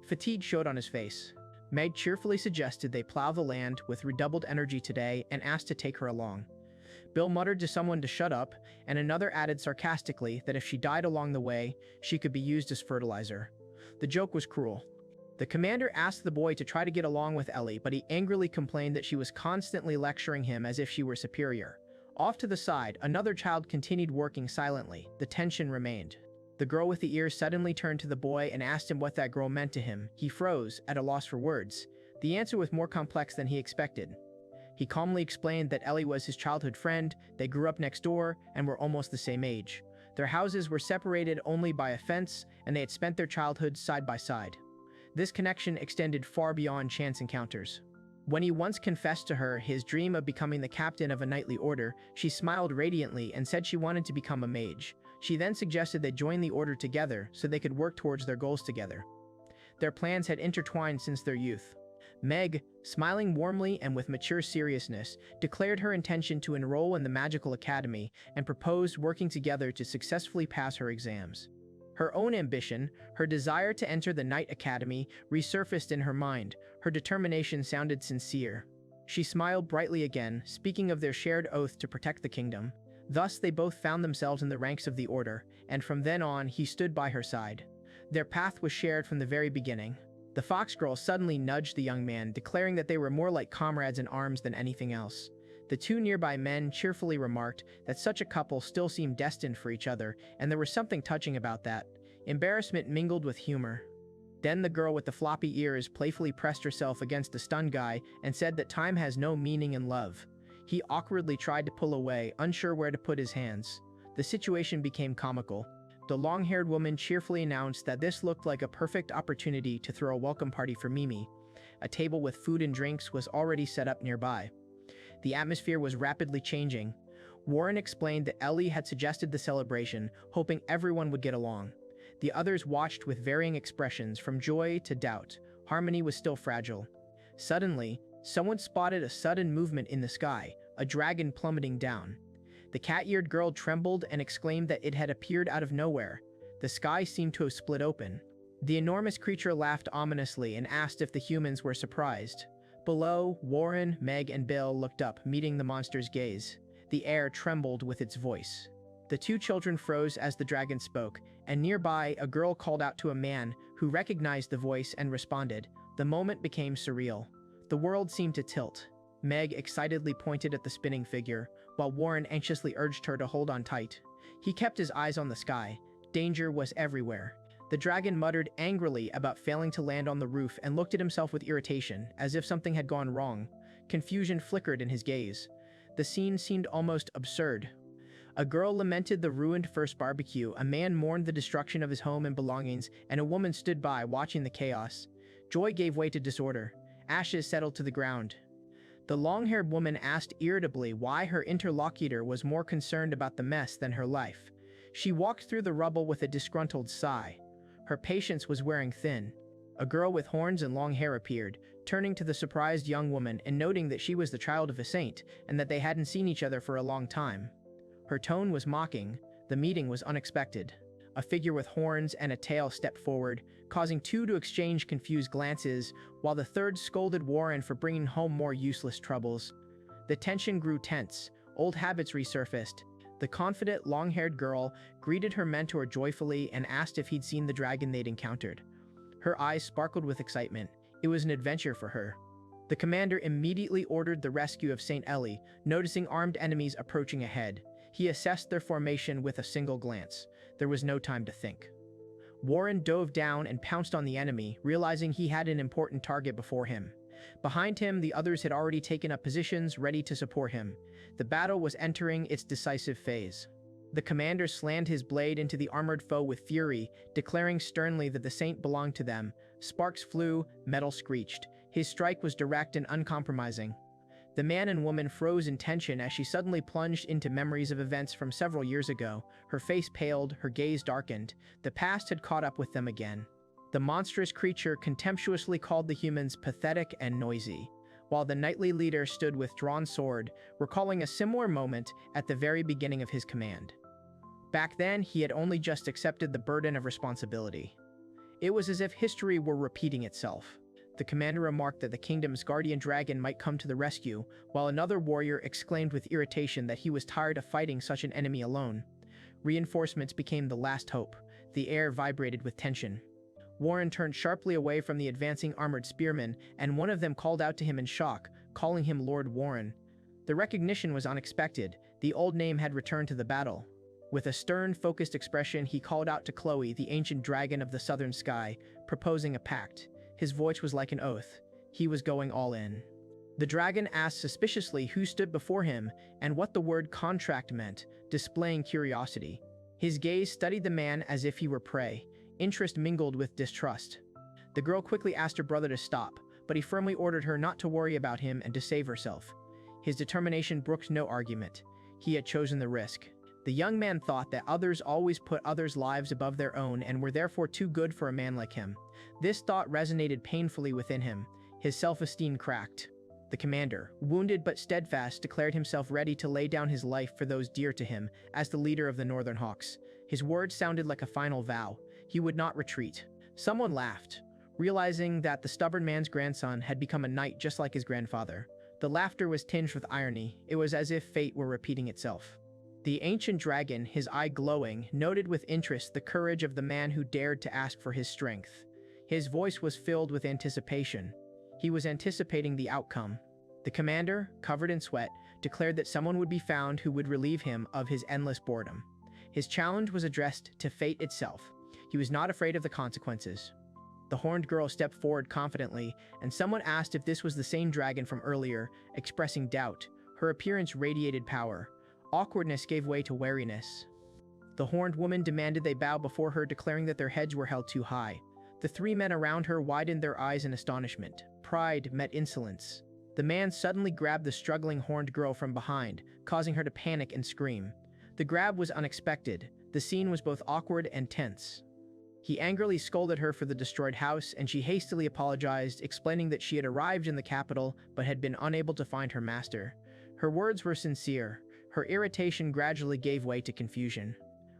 Fatigue showed on his face. Meg cheerfully suggested they plow the land with redoubled energy today and asked to take her along. Bill muttered to someone to shut up, and another added sarcastically that if she died along the way, she could be used as fertilizer. The joke was cruel. The commander asked the boy to try to get along with Ellie, but he angrily complained that she was constantly lecturing him as if she were superior. Off to the side, another child continued working silently. The tension remained. The girl with the ears suddenly turned to the boy and asked him what that girl meant to him. He froze, at a loss for words. The answer was more complex than he expected. He calmly explained that Ellie was his childhood friend, they grew up next door, and were almost the same age. Their houses were separated only by a fence, and they had spent their childhoods side by side. This connection extended far beyond chance encounters. When he once confessed to her his dream of becoming the captain of a knightly order, she smiled radiantly and said she wanted to become a mage. She then suggested they join the order together so they could work towards their goals together. Their plans had intertwined since their youth. Meg, smiling warmly and with mature seriousness, declared her intention to enroll in the magical academy and proposed working together to successfully pass her exams. Her own ambition, her desire to enter the Knight Academy, resurfaced in her mind. Her determination sounded sincere. She smiled brightly again, speaking of their shared oath to protect the kingdom. Thus they both found themselves in the ranks of the order, and from then on he stood by her side. Their path was shared from the very beginning. The fox girl suddenly nudged the young man, declaring that they were more like comrades in arms than anything else. The two nearby men cheerfully remarked that such a couple still seemed destined for each other, and there was something touching about that. Embarrassment mingled with humor. Then the girl with the floppy ears playfully pressed herself against the stunned guy and said that time has no meaning in love. He awkwardly tried to pull away, unsure where to put his hands. The situation became comical. The long-haired woman cheerfully announced that this looked like a perfect opportunity to throw a welcome party for Mimi. A table with food and drinks was already set up nearby. The atmosphere was rapidly changing. Warren explained that Ellie had suggested the celebration, hoping everyone would get along. The others watched with varying expressions, from joy to doubt. Harmony was still fragile. Suddenly, someone spotted a sudden movement in the sky, a dragon plummeting down. The cat-eared girl trembled and exclaimed that it had appeared out of nowhere. The sky seemed to have split open. The enormous creature laughed ominously and asked if the humans were surprised. Below, Warren, Meg, and Bill looked up, meeting the monster's gaze. The air trembled with its voice. The two children froze as the dragon spoke, and nearby a girl called out to a man who recognized the voice and responded. The moment became surreal. The world seemed to tilt. Meg excitedly pointed at the spinning figure, while Warren anxiously urged her to hold on tight. He kept his eyes on the sky. Danger was everywhere. The dragon muttered angrily about failing to land on the roof and looked at himself with irritation, as if something had gone wrong. Confusion flickered in his gaze. The scene seemed almost absurd. A girl lamented the ruined first barbecue, a man mourned the destruction of his home and belongings, and a woman stood by watching the chaos. Joy gave way to disorder. Ashes settled to the ground. The long-haired woman asked irritably why her interlocutor was more concerned about the mess than her life. She walked through the rubble with a disgruntled sigh. Her patience was wearing thin. A girl with horns and long hair appeared, turning to the surprised young woman and noting that she was the child of a saint and that they hadn't seen each other for a long time. Her tone was mocking. The meeting was unexpected. A figure with horns and a tail stepped forward, causing two to exchange confused glances, while the third scolded Warren for bringing home more useless troubles. The tension grew tense. Old habits resurfaced. The confident, long-haired girl greeted her mentor joyfully and asked if he'd seen the dragon they'd encountered. Her eyes sparkled with excitement. It was an adventure for her. The commander immediately ordered the rescue of St. Ellie, noticing armed enemies approaching ahead. He assessed their formation with a single glance. There was no time to think. Warren dove down and pounced on the enemy, realizing he had an important target before him. Behind him, the others had already taken up positions, ready to support him. The battle was entering its decisive phase. The commander slammed his blade into the armored foe with fury, declaring sternly that the saint belonged to them. Sparks flew, metal screeched. His strike was direct and uncompromising. The man and woman froze in tension as she suddenly plunged into memories of events from several years ago. Her face paled, her gaze darkened. The past had caught up with them again. The monstrous creature contemptuously called the humans pathetic and noisy, while the knightly leader stood with drawn sword, recalling a similar moment at the very beginning of his command. Back then, he had only just accepted the burden of responsibility. It was as if history were repeating itself. The commander remarked that the kingdom's guardian dragon might come to the rescue, while another warrior exclaimed with irritation that he was tired of fighting such an enemy alone. Reinforcements became the last hope. The air vibrated with tension. Warren turned sharply away from the advancing armored spearmen, and one of them called out to him in shock, calling him Lord Warren. The recognition was unexpected. The old name had returned to the battle. With a stern, focused expression, he called out to Chloe, the ancient dragon of the southern sky, proposing a pact. His voice was like an oath. He was going all in. The dragon asked suspiciously who stood before him and what the word contract meant, displaying curiosity. His gaze studied the man as if he were prey, interest mingled with distrust. The girl quickly asked her brother to stop, but he firmly ordered her not to worry about him and to save herself. His determination brooked no argument. He had chosen the risk. The young man thought that others always put others' lives above their own and were therefore too good for a man like him. This thought resonated painfully within him. His self-esteem cracked. The commander, wounded but steadfast, declared himself ready to lay down his life for those dear to him as the leader of the Northern Hawks. His words sounded like a final vow. He would not retreat. Someone laughed, realizing that the stubborn man's grandson had become a knight just like his grandfather. The laughter was tinged with irony. It was as if fate were repeating itself. The ancient dragon, his eye glowing, noted with interest the courage of the man who dared to ask for his strength. His voice was filled with anticipation. He was anticipating the outcome. The commander, covered in sweat, declared that someone would be found who would relieve him of his endless boredom. His challenge was addressed to fate itself. He was not afraid of the consequences. The horned girl stepped forward confidently, and someone asked if this was the same dragon from earlier, expressing doubt. Her appearance radiated power. Awkwardness gave way to wariness. The horned woman demanded they bow before her, declaring that their heads were held too high. The three men around her widened their eyes in astonishment. Pride met insolence. The man suddenly grabbed the struggling horned girl from behind, causing her to panic and scream. The grab was unexpected. The scene was both awkward and tense. He angrily scolded her for the destroyed house, and she hastily apologized, explaining that she had arrived in the capital but had been unable to find her master. Her words were sincere. Her irritation gradually gave way to confusion.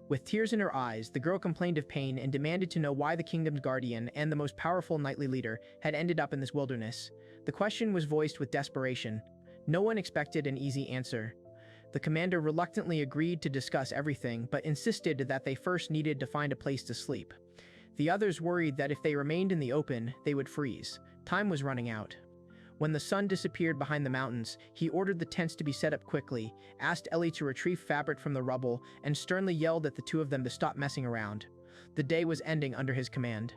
With tears in her eyes, the girl complained of pain and demanded to know why the kingdom's guardian and the most powerful knightly leader had ended up in this wilderness. The question was voiced with desperation. No one expected an easy answer. The commander reluctantly agreed to discuss everything, but insisted that they first needed to find a place to sleep. The others worried that if they remained in the open, they would freeze. Time was running out. When the sun disappeared behind the mountains, he ordered the tents to be set up quickly, asked Ellie to retrieve fabric from the rubble, and sternly yelled at the two of them to stop messing around. The day was ending under his command.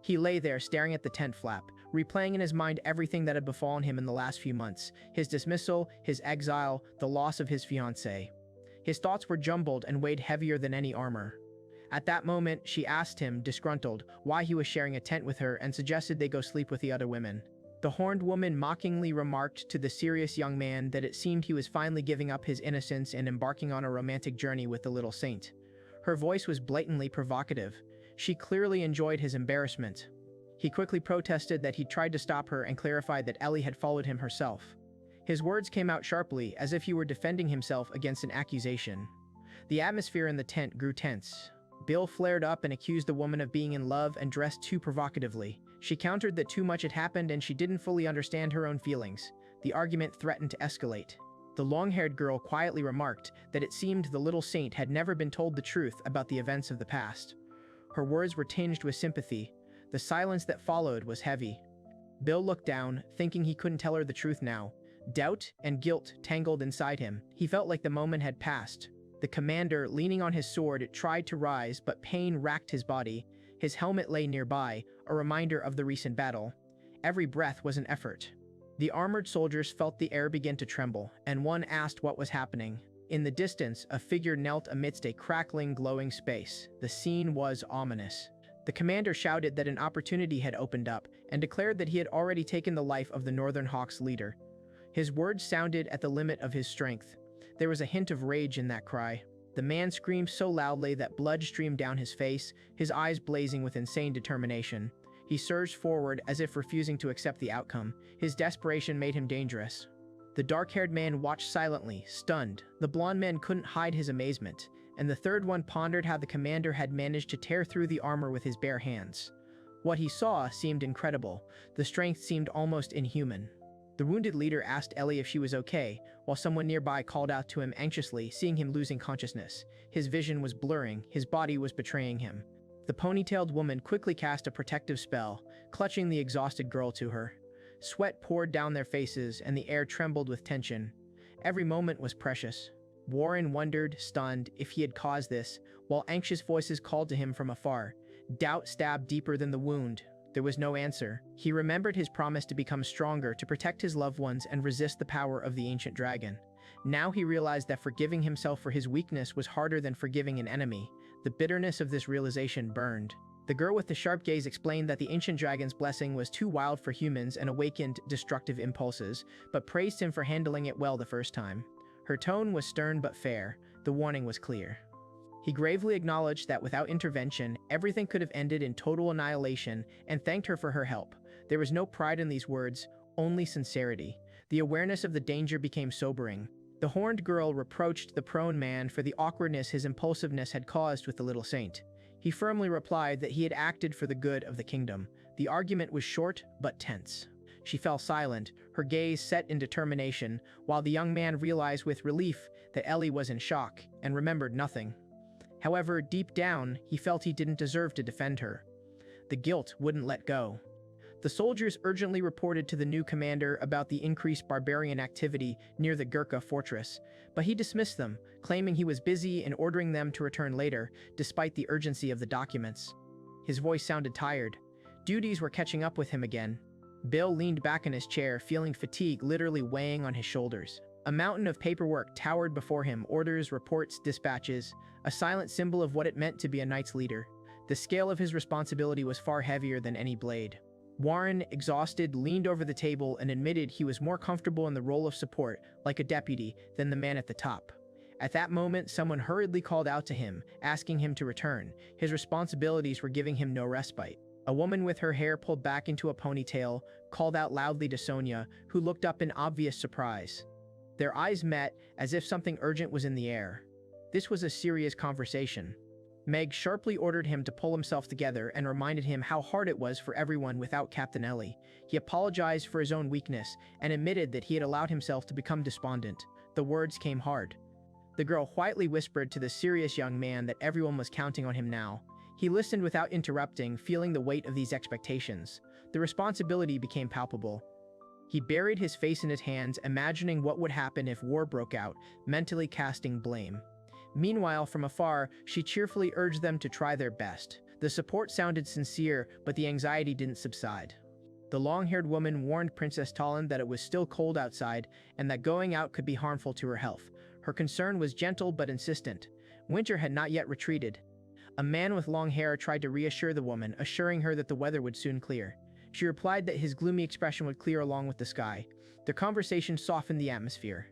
He lay there staring at the tent flap, replaying in his mind everything that had befallen him in the last few months: his dismissal, his exile, the loss of his fiancée. His thoughts were jumbled and weighed heavier than any armor. At that moment, she asked him, disgruntled, why he was sharing a tent with her and suggested they go sleep with the other women. The horned woman mockingly remarked to the serious young man that it seemed he was finally giving up his innocence and embarking on a romantic journey with the little saint. Her voice was blatantly provocative. She clearly enjoyed his embarrassment. He quickly protested that he'd tried to stop her and clarified that Ellie had followed him herself. His words came out sharply, as if he were defending himself against an accusation. The atmosphere in the tent grew tense. Bill flared up and accused the woman of being in love and dressed too provocatively. She countered that too much had happened and she didn't fully understand her own feelings. The argument threatened to escalate. The long-haired girl quietly remarked that it seemed the little saint had never been told the truth about the events of the past. Her words were tinged with sympathy. The silence that followed was heavy. Bill looked down, thinking he couldn't tell her the truth now. Doubt and guilt tangled inside him. He felt like the moment had passed. The commander, leaning on his sword, tried to rise, but pain racked his body. His helmet lay nearby, a reminder of the recent battle. Every breath was an effort. The armored soldiers felt the air begin to tremble, and one asked what was happening. In the distance, a figure knelt amidst a crackling, glowing space. The scene was ominous. The commander shouted that an opportunity had opened up, and declared that he had already taken the life of the Northern Hawks leader. His words sounded at the limit of his strength. There was a hint of rage in that cry. The man screamed so loudly that blood streamed down his face, his eyes blazing with insane determination. He surged forward as if refusing to accept the outcome. His desperation made him dangerous. The dark-haired man watched silently, stunned. The blonde man couldn't hide his amazement, and the third one pondered how the commander had managed to tear through the armor with his bare hands. What he saw seemed incredible. The strength seemed almost inhuman. The wounded leader asked Ellie if she was okay, while someone nearby called out to him anxiously, seeing him losing consciousness. His vision was blurring, his body was betraying him. The ponytailed woman quickly cast a protective spell, clutching the exhausted girl to her. Sweat poured down their faces and the air trembled with tension. Every moment was precious. Warren wondered, stunned, if he had caused this, while anxious voices called to him from afar. Doubt stabbed deeper than the wound. There was no answer. He remembered his promise to become stronger, to protect his loved ones and resist the power of the ancient dragon. Now he realized that forgiving himself for his weakness was harder than forgiving an enemy. The bitterness of this realization burned. The girl with the sharp gaze explained that the ancient dragon's blessing was too wild for humans and awakened destructive impulses, but praised him for handling it well the first time. Her tone was stern but fair. The warning was clear. He gravely acknowledged that without intervention, everything could have ended in total annihilation, and thanked her for her help. There was no pride in these words, only sincerity. The awareness of the danger became sobering. The horned girl reproached the prone man for the awkwardness his impulsiveness had caused with the little saint. He firmly replied that he had acted for the good of the kingdom. The argument was short but tense. She fell silent, her gaze set in determination, while the young man realized with relief that Ellie was in shock and remembered nothing. However, deep down, he felt he didn't deserve to defend her. The guilt wouldn't let go. The soldiers urgently reported to the new commander about the increased barbarian activity near the Gurkha fortress, but he dismissed them, claiming he was busy and ordering them to return later, despite the urgency of the documents. His voice sounded tired. Duties were catching up with him again. Bill leaned back in his chair, feeling fatigue literally weighing on his shoulders. A mountain of paperwork towered before him, orders, reports, dispatches, a silent symbol of what it meant to be a knight's leader. The scale of his responsibility was far heavier than any blade. Warren, exhausted, leaned over the table and admitted he was more comfortable in the role of support, like a deputy, than the man at the top. At that moment, someone hurriedly called out to him, asking him to return. His responsibilities were giving him no respite. A woman with her hair pulled back into a ponytail called out loudly to Sonia, who looked up in obvious surprise. Their eyes met, as if something urgent was in the air. This was a serious conversation. Meg sharply ordered him to pull himself together and reminded him how hard it was for everyone without Captain Ellie. He apologized for his own weakness and admitted that he had allowed himself to become despondent. The words came hard. The girl quietly whispered to the serious young man that everyone was counting on him now. He listened without interrupting, feeling the weight of these expectations. The responsibility became palpable. He buried his face in his hands, imagining what would happen if war broke out, mentally casting blame. Meanwhile, from afar, she cheerfully urged them to try their best. The support sounded sincere, but the anxiety didn't subside. The long-haired woman warned Princess Talon that it was still cold outside and that going out could be harmful to her health. Her concern was gentle but insistent. Winter had not yet retreated. A man with long hair tried to reassure the woman, assuring her that the weather would soon clear. She replied that his gloomy expression would clear along with the sky. Their conversation softened the atmosphere.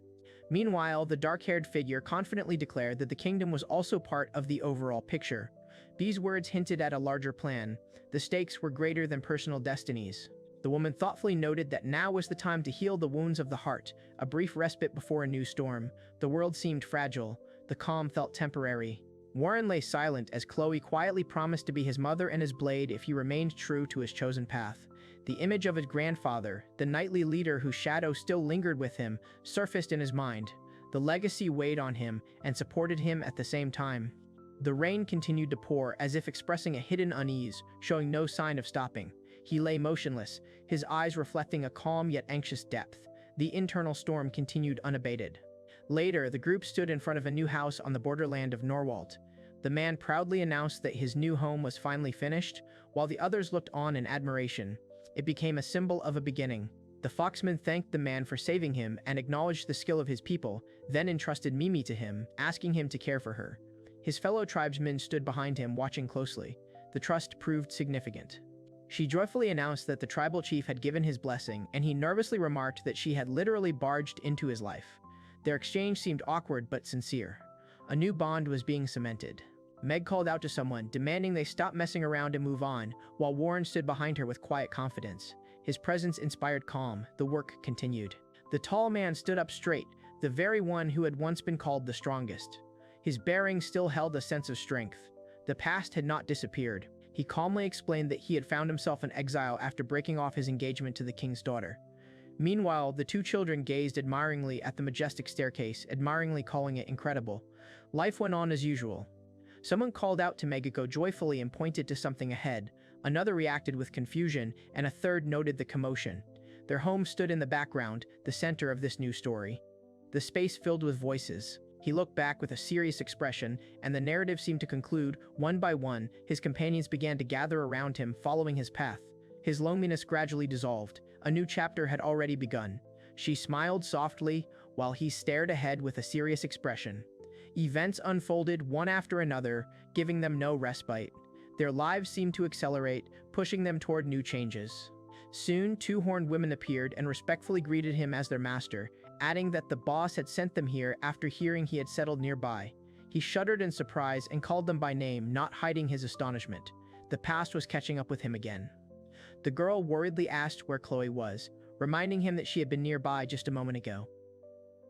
Meanwhile, the dark-haired figure confidently declared that the kingdom was also part of the overall picture. These words hinted at a larger plan. The stakes were greater than personal destinies. The woman thoughtfully noted that now was the time to heal the wounds of the heart, a brief respite before a new storm. The world seemed fragile. The calm felt temporary. Warren lay silent as Chloe quietly promised to be his mother and his blade if he remained true to his chosen path. The image of his grandfather, the knightly leader whose shadow still lingered with him, surfaced in his mind. The legacy weighed on him and supported him at the same time. The rain continued to pour, as if expressing a hidden unease, showing no sign of stopping. He lay motionless, his eyes reflecting a calm yet anxious depth. The internal storm continued unabated. Later, the group stood in front of a new house on the borderland of Norwalt. The man proudly announced that his new home was finally finished, while the others looked on in admiration. It became a symbol of a beginning. The foxman thanked the man for saving him and acknowledged the skill of his people, then entrusted Mimi to him, asking him to care for her. His fellow tribesmen stood behind him, watching closely. The trust proved significant. She joyfully announced that the tribal chief had given his blessing, and he nervously remarked that she had literally barged into his life. Their exchange seemed awkward but sincere. A new bond was being cemented. Meg called out to someone, demanding they stop messing around and move on, while Warren stood behind her with quiet confidence. His presence inspired calm. The work continued. The tall man stood up straight, the very one who had once been called the strongest. His bearing still held a sense of strength. The past had not disappeared. He calmly explained that he had found himself in exile after breaking off his engagement to the king's daughter. Meanwhile, the two children gazed admiringly at the majestic staircase, admiringly calling it incredible. Life went on as usual. Someone called out to Megiko joyfully and pointed to something ahead. Another reacted with confusion, and a third noted the commotion. Their home stood in the background, the center of this new story. The space filled with voices. He looked back with a serious expression, and the narrative seemed to conclude. One by one, his companions began to gather around him, following his path. His loneliness gradually dissolved. A new chapter had already begun. She smiled softly, while he stared ahead with a serious expression. Events unfolded one after another, giving them no respite. Their lives seemed to accelerate, pushing them toward new changes. Soon, two horned women appeared and respectfully greeted him as their master, adding that the boss had sent them here after hearing he had settled nearby. He shuddered in surprise and called them by name, not hiding his astonishment. The past was catching up with him again. The girl worriedly asked where Chloe was, reminding him that she had been nearby just a moment ago.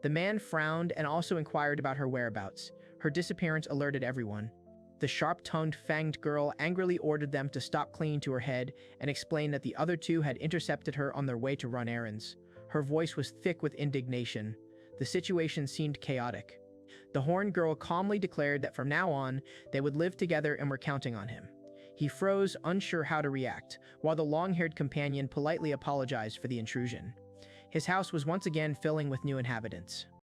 The man frowned and also inquired about her whereabouts. Her disappearance alerted everyone. The sharp-tongued, fanged girl angrily ordered them to stop clinging to her head and explained that the other two had intercepted her on their way to run errands. Her voice was thick with indignation. The situation seemed chaotic. The horned girl calmly declared that from now on, they would live together and were counting on him. He froze, unsure how to react, while the long-haired companion politely apologized for the intrusion. His house was once again filling with new inhabitants.